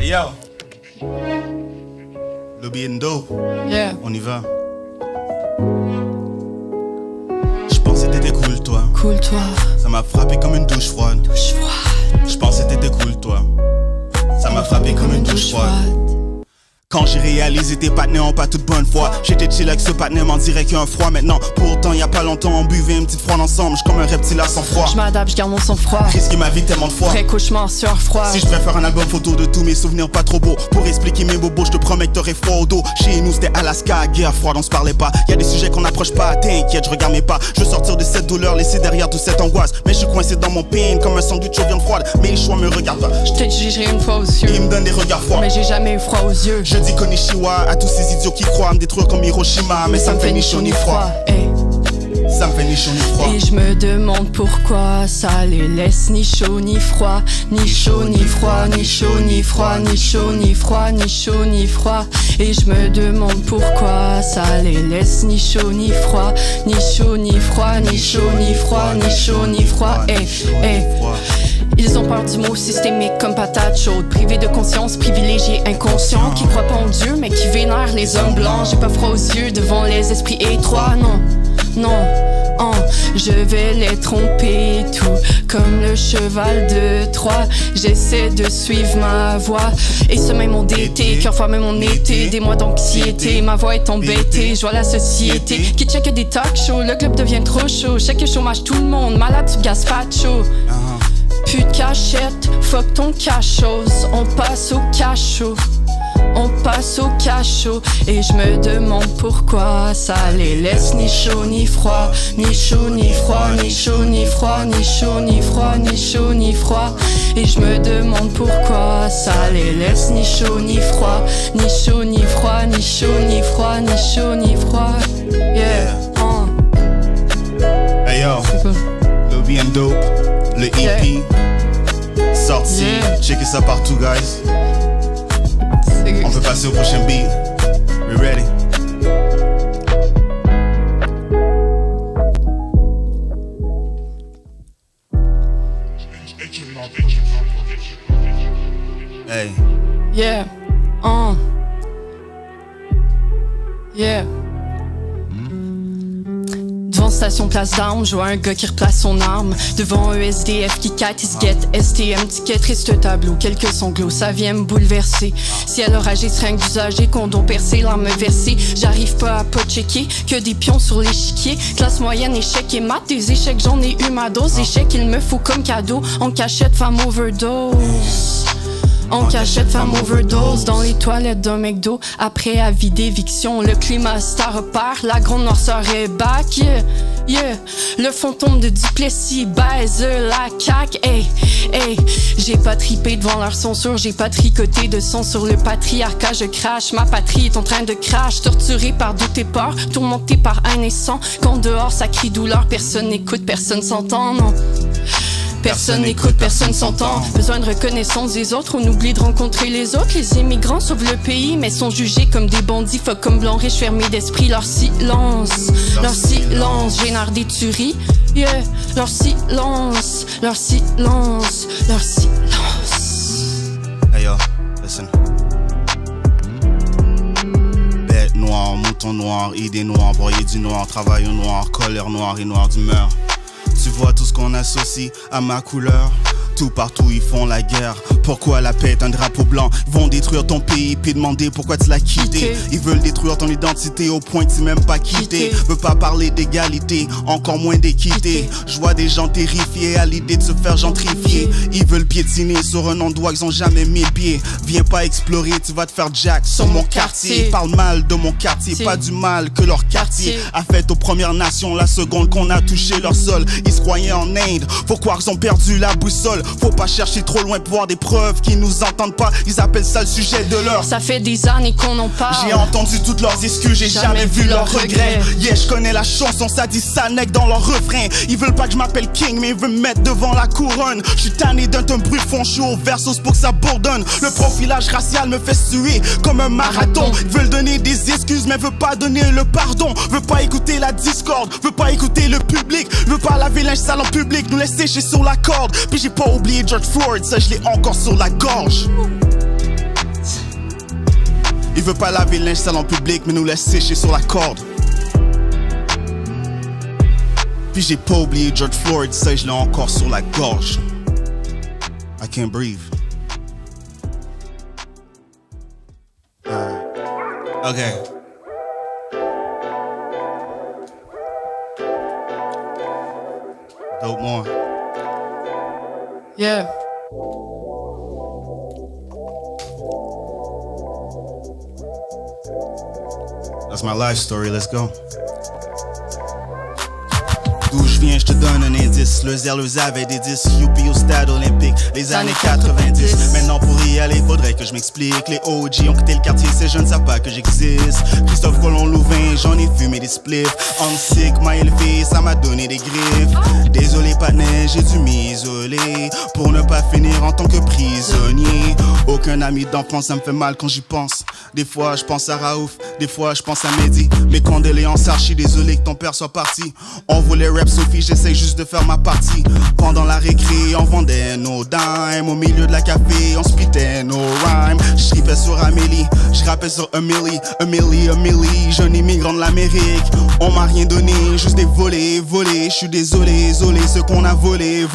Hey yo, Lobby and Dope, Yeah. on y va. Je pensais t'étais cool toi, Cool toi. ça m'a frappé comme une douche froide. Douche froide. Je pensais t'étais cool toi, ça m'a frappé comme une douche froide. Quand j'ai réalisé tes partenaires ont pas toute bonne foi, j'étais chill avec ce partenaire, m'en dirait qu'il y a un froid maintenant. Pourtant y a pas longtemps on buvait une petite froide ensemble, j'suis comme un reptile à sang froid. Je m'adapte, je garde mon sang-froid. Risqué ma vie tellement de fois. Vrai cauchemar, sueur froide. Si je devais faire un album photo de tous mes souvenirs pas trop beaux, pour expliquer mes bobos, je te promets que t'aurais froid au dos. Chez nous c'était Alaska, guerre froide, on se parlait pas. Y'a des sujets qu'on n'approche pas, t'inquiète, je regarde mes pas. Je veux sortir de cette douleur, laisser derrière toute cette angoisse. Mais je suis coincé dans mon pain comme un sandwich aux viandes froides. Mais les choix me regardent pas. Je te jugerai une fois aux yeux, Ils me donnent des regards froids. mais j'ai jamais eu froid aux yeux. Je dis Konnichiwa à tous ces idiots qui croient à me détruire comme Hiroshima. Mais ça me fait ni chaud ni froid. Hey. Ça me fait ni chaud ni froid. Et je me demande pourquoi ça les laisse ni chaud ni froid, ni chaud ni froid, ni chaud ni froid, ni chaud ni froid, ni chaud ni froid. Et je me demande pourquoi ça les laisse ni chaud ni froid, ni chaud ni froid, ni chaud ni froid, ni chaud ni froid. Ils ont peur du mot systémique comme patate chaude, privés de conscience, privilégiés, inconscients, qui croient pas en Dieu mais qui vénèrent les hommes blancs. J'ai pas froid aux yeux devant les esprits étroits, non, non. Oh, je vais les tromper tout comme le cheval de Troie. J'essaie de suivre ma voix et ce même mon d'été, cœur fois même mon été, des mois d'anxiété, ma voix est embêtée. Je vois la société qui check des talk shows, le club devient trop chaud, chaque chômage tout le monde, malade tu gazpacho. Plus de cachette, fuck ton cachose, on passe au cachot. On passe au cachot et je me demande pourquoi ça les laisse ni chaud ni froid, ni chaud ni froid, ni chaud ni froid, ni chaud ni froid, ni chaud ni froid. Et je me demande pourquoi ça les laisse ni chaud ni froid, ni chaud ni froid, ni chaud ni froid, ni chaud ni froid. Yeah. Hey yo, Lobby and Dope, le EP sorti, checkez ça partout guys. On peut passer au prochain beat. We ready? Hey. Yeah. Yeah. Devant station place d'armes, je vois un gars qui replace son arme. Devant un SDF qui quête, il se guette. STM, ticket, triste tableau, quelques sanglots, ça vient me bouleverser. Si elle a agi, seringue d'usager, condom percé, larmes versées. J'arrive pas à pas checker, que des pions sur l'échiquier. Classe moyenne, échec et mat, des échecs, j'en ai eu ma dose. Échec, il me faut comme cadeau, en cachette, femme overdose. En cachette, femme overdose dans les toilettes d'un McDo. Après avis d'éviction, le climat star repart. La grande noirceur est back, yeah, yeah. Le fantôme de Duplessis baise la caque, hey, hey. J'ai pas tripé devant leur censure, j'ai pas tricoté de sang sur le patriarcat. Je crache, ma patrie est en train de crash. Torturée par doute et peur, tourmentée par haine et sang. Quand dehors ça crie douleur, personne n'écoute, personne s'entend, non. Personne n'écoute, personne s'entend. Besoin de reconnaissance des autres, on oublie de rencontrer les autres. Les immigrants sauvent le pays, mais sont jugés comme des bandits. Fuck comme blancs riches fermés d'esprit. Leur silence génère des tueries. Yeah, leur silence, leur silence, leur silence. Hey yo, listen. Bête noire, mouton noir, idée noire, broyer du noir, travail au noir, colère noire et noir d'humeur. Tu vois tout ce qu'on associe à ma couleur. Tout partout ils font la guerre. Pourquoi la paix est un drapeau blanc? Ils vont détruire ton pays puis demander pourquoi tu l'as quitté. Ils veulent détruire ton identité au point que tu même pas quitté. Veux pas parler d'égalité, encore moins d'équité. Je vois des gens terrifiés à l'idée de se faire gentrifier. Ils veulent piétiner sur un endroit qu'ils ont jamais mis le pied. Viens pas explorer, tu vas te faire jack sur mon quartier. Parle mal de mon quartier, pas du mal que leur quartier a fait aux Premières Nations. La seconde qu'on a touché leur sol, ils se croyaient en Inde. Faut croire qu'ils ont perdu la boussole. Faut pas chercher trop loin pour voir des preuves qui nous entendent pas. Ils appellent ça le sujet de leur. Ça fait des années qu'on en parle. J'ai entendu toutes leurs excuses, j'ai jamais vu leurs regrets. Yeah, je connais la chanson, ça dit ça nec dans leur refrain. Ils veulent pas que je m'appelle King, mais ils veulent me mettre devant la couronne. Je suis tanné d'un bruit fonchu au versos pour que ça bourdonne. Le profilage racial me fait suer comme un marathon. Ils veulent donner des excuses, mais veulent pas donner le pardon. Veulent pas écouter la discorde, veulent pas écouter le public. Veulent pas laver linge sale en public, nous laisser sécher sur la corde. Puis j'ai pas oublié George Floyd, ça je l'ai encore sur la gorge. Il veut pas laver le linge sale en public, mais nous laisse sécher sur la corde. Puis j'ai pas oublié George Floyd, ça je l'ai encore sur la gorge. I can't breathe. Okay. Dope more. Yeah. That's my life story, let's go. D'où je viens, je te donne un indice. Le Zerleux avait des disques, youpi au stade olympique. Les années 90. Maintenant pour y aller, faudrait que je m'explique. Les OG ont quitté le quartier, ces jeunes ne savent pas que j'existe. Christophe Colomb Louvain, j'en ai fumé des spliffs. Sick m'a élevé, ça m'a donné des griffes. Désolé partner, j'ai dû m'isoler pour ne pas finir en tant que prisonnier. Aucun ami d'enfance, ça me fait mal quand j'y pense. Des fois je pense à Raouf, des fois je pense à Mehdi. Mes condoléances archi, désolé que ton père soit parti. On voulait rap Sophie, j'essaye juste de faire ma partie. Pendant la récré, on vendait nos dimes. Au milieu de la café, on splitait nos rhymes. Je tripais sur Amélie, je rappais sur Amélie. Jeune immigrant de l'Amérique. On m'a rien donné, juste des volets. Je suis désolé, ce qu'on a volé.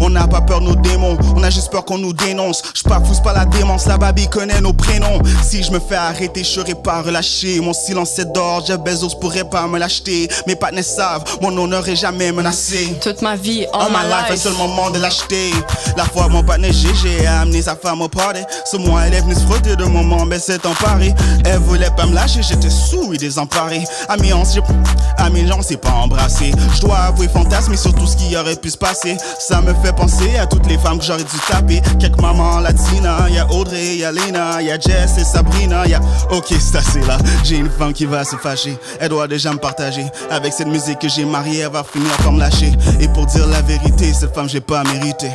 On n'a pas peur de nos démons, on a juste peur qu'on nous dénonce. Je pousse pas la démence, la baby connaît nos prénoms. Si je me fais arrêter, je serai pas relâché. Mon silence c'est d'or, Jeff Bezos pourrait pas me l'acheter. Mes partenaires savent, mon honneur est jamais menacé. Toute ma vie, all my life, un seul moment de l'acheter. La fois mon partenaire GG a amené sa femme au party. Sur moi elle est venue se frotter de moment, mais c'est emparé. Elle voulait pas me lâcher, j'étais sous et désemparé. Amis on s'est pas embrassé. Je dois avouer fantasme et sur tout ce qui aurait pu se passer. Ça me fait penser à toutes les femmes que j'aurais dû taper. Quelques mamans latinas, y'a Audrey, y'a Lena, y'a Jess et Sabrina, y'a... Ok c'est assez là, j'ai une femme qui va se fâcher. Elle doit déjà me partager. Avec cette musique que j'ai mariée, elle va finir par me lâcher. Et pour dire la vérité, cette femme j'ai pas mérité.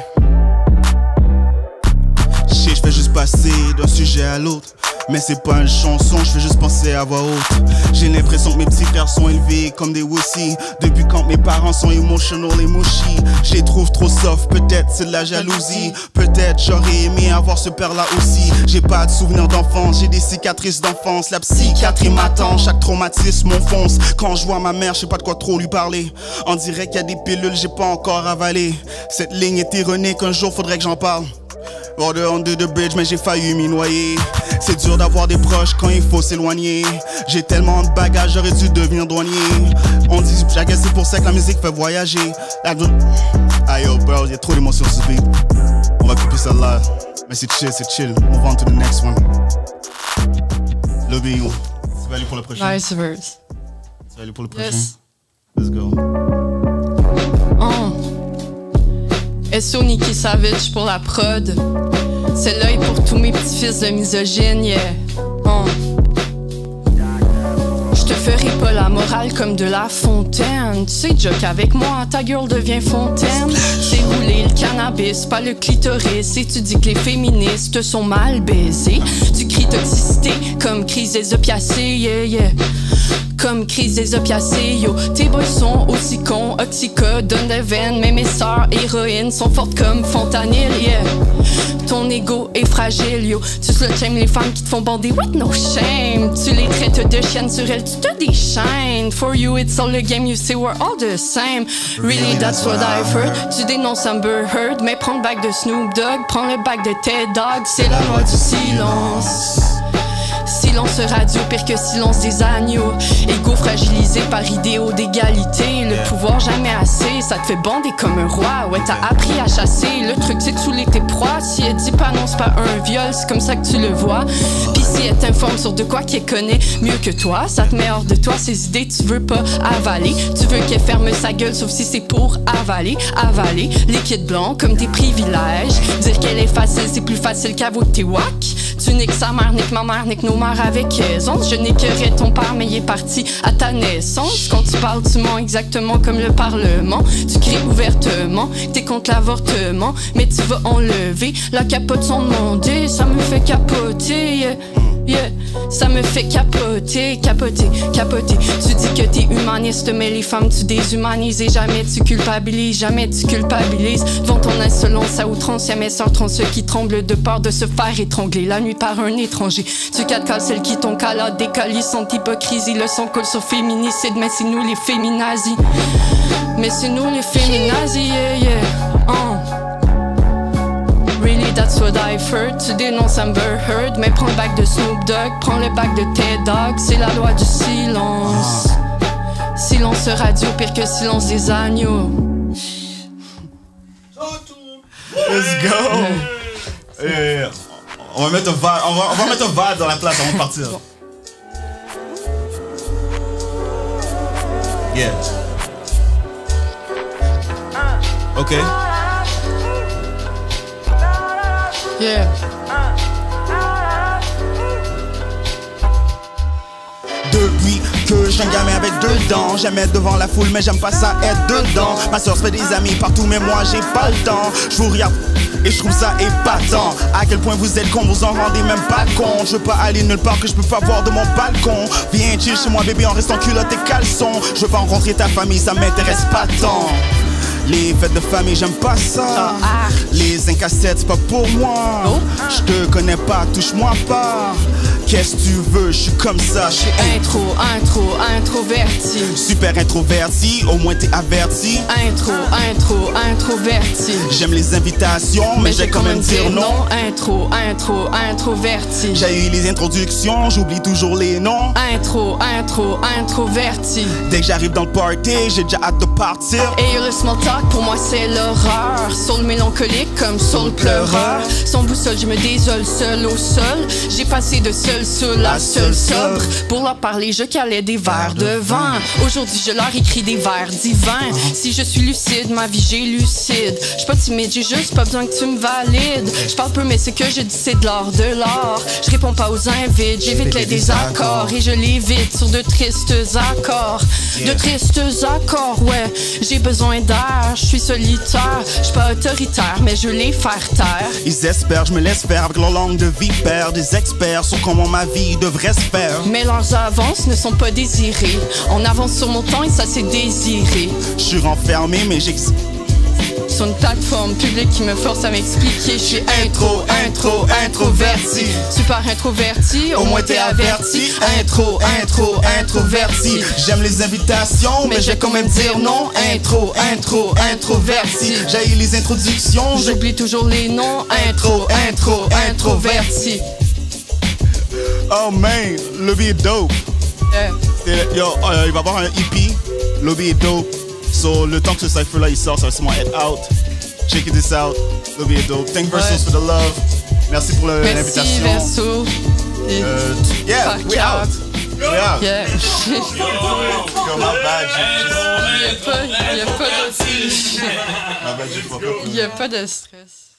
Je fais juste passer d'un sujet à l'autre. Mais c'est pas une chanson, je fais juste penser à voix haute. J'ai l'impression que mes petits frères sont élevés comme des wussies. Depuis quand mes parents sont emotional et mushy. Je les trouve trop soft, peut-être c'est de la jalousie. Peut-être j'aurais aimé avoir ce père-là aussi. J'ai pas de souvenirs d'enfance, j'ai des cicatrices d'enfance. La psychiatrie m'attend, chaque traumatisme m'enfonce. Quand je vois ma mère, je sais pas de quoi trop lui parler. On dirait qu'il y a des pilules, j'ai pas encore avalé. Cette ligne est ironique, un jour faudrait que j'en parle. Water under the bridge, mais j'ai failli m'y noyer. C'est dur d'avoir des proches quand il faut s'éloigner. J'ai tellement de bagages, j'aurais dû devenir douanier. On dit, j'agace, c'est pour ça que la musique fait voyager. Aïe yo bro, y'a trop d'émotions sur ce beat. On va couper ça là. Mais c'est chill. Move on to the next one. Love you. Tu vas aller pour le prochain? Vice verse. Tu vas aller pour le prochain? Yes. Let's go. S.O. Nicky Savage pour la prod. C'est l'œil pour tous mes petits fils de misogyne, yeah. Je te ferai pas la morale comme de la fontaine. Tu sais, joke avec moi, ta gueule devient fontaine. C'est rouler le cannabis, pas le clitoris. Et tu dis que les féministes sont mal baisés. Tu cries toxicité comme crise des opiacés, yeah. Comme crise des opiacés, yo. Tes boys sont aussi cons, Oxyca, donne des veines. Mais mes sœurs héroïnes sont fortes comme Fontanil, yeah. Ton ego est fragile, yo. Tu slut-shames les femmes qui te font bander with no shame. Tu les traites de chiennes sur elles, tu te déchaînes. For you it's all the game, you say we're all the same. Really that's what I've heard. Tu dénonces Amber Heard, mais prends le bac de Snoop Dogg, prends le bac de Ted Dog. C'est la loi du silence. Silence radio, pire que silence des agneaux. Égo fragilisé par idéaux d'égalité. Le pouvoir jamais assez, ça te fait bander comme un roi. Ouais, t'as appris à chasser. Le truc c'est de saouler tes proies. Si elle dit pas non, c'est pas un viol, c'est comme ça que tu le vois. Pis si elle t'informe sur de quoi qu'elle connaît mieux que toi, ça te met hors de toi ces idées, tu veux pas avaler. Tu veux qu'elle ferme sa gueule, sauf si c'est pour avaler. Avaler, liquide blanc comme des privilèges. Dire qu'elle est facile, c'est plus facile qu'avouer que t'es wack. Tu niques sa mère, nique ma mère, nique nos mères avec aisance. Je niquerai ton père, mais il est parti à ta naissance. Quand tu parles, tu mens exactement comme le Parlement. Tu cries ouvertement, t'es contre l'avortement. Mais tu vas enlever la capote sans demander, ça me fait capoter, yeah. Yeah, ça me fait capoter, capoter, capoter. Tu dis que t'es humaniste, mais les femmes tu déshumanises. Et jamais tu culpabilises, jamais tu culpabilises. Devant ton insolence à outrance, y'a mes sœurs trans, ceux qui tremblent de peur de se faire étrangler la nuit par un étranger. Tu catcales celles qui t'ont calé, décalé sans hypocrisie. Le sang coule sur féminicide, mais c'est nous les féminazis. Mais c'est nous les féminazis, yeah, yeah. Really, that's what I've heard. Tu dénonces Amber Heard, mais prends le bac de Snoop Dogg, prends le bac de Ted Dog. C'est la loi du silence. Silence radio, pire que silence des agneaux. Let's go! Yeah. On va mettre un vibe, on va mettre un vibe dans la place avant de partir. Yeah. Ok. Yeah. Depuis que je suis un gamin avec 2 dents, j'aime être devant la foule mais j'aime pas ça être dedans. Ma soeur se fait des amis partout mais moi j'ai pas le temps. Je vous regarde et je trouve ça épatant. À quel point vous êtes con, vous en rendez même pas compte. Je veux pas aller nulle part que je peux pas voir de mon balcon. Viens chill chez moi bébé en restant culotte et caleçon. Je veux pas rencontrer ta famille, ça m'intéresse pas tant. Les fêtes de famille, j'aime pas ça. Les incassettes, c'est pas pour moi. Je te connais pas, touche-moi pas. Qu'est-ce que tu veux, je suis comme ça. Je suis introverti. Super introverti, au moins t'es averti. Introverti. J'aime les invitations, mais j'ai quand même dire non. Introverti. J'ai eu les introductions, j'oublie toujours les noms. Introverti. Dès que j'arrive dans le party, j'ai déjà hâte de partir. Et le small talk, pour moi c'est l'horreur. Sur le mélancolique comme sur le pleureur. Sans boussole, je me désole seul au sol. J'ai passé de seul seul à seul sobre. Pour leur parler, je calais des verres de vin. Aujourd'hui, je leur écris des vers divins. Si je suis lucide, ma vie j'ai lucide. J'suis pas timide, j'ai juste pas besoin que tu me valides. J'parle peu, mais ce que je dis c'est de l'art de l'art. Je réponds pas aux invites, j'évite les désaccords. Et je l'évite sur de tristes accords. De tristes accords, ouais. J'ai besoin d'air, je suis solitaire. Je suis pas autoritaire, mais je les faire taire. Ils espèrent, je me laisse faire avec leur langue de vipère. Des experts sur comment ma vie devrait se faire. Mais leurs avances ne sont pas désirées. On avance sur mon temps et ça c'est désiré. Je suis renfermé, mais j'existe. Sur une plateforme publique qui me force à m'expliquer. Je suis introverti. Super introverti, au moins t'es averti. Introverti. J'aime les invitations, mais j'ai quand même dire non. Introverti. J'ai eu les introductions, j'oublie toujours les noms. Introverti. Oh man, le beat est dope. Yo, il va y avoir un EP. Le beat est dope. So, le temps que ce cypher là il sort, ça va sûrement être out. Check this out. Le beat est dope. Thank Versus for the love. Merci pour l'invitation. Merci Verso. Yeah, we out. We out. Yeah. Yo, my bad. Il y a pas de stress.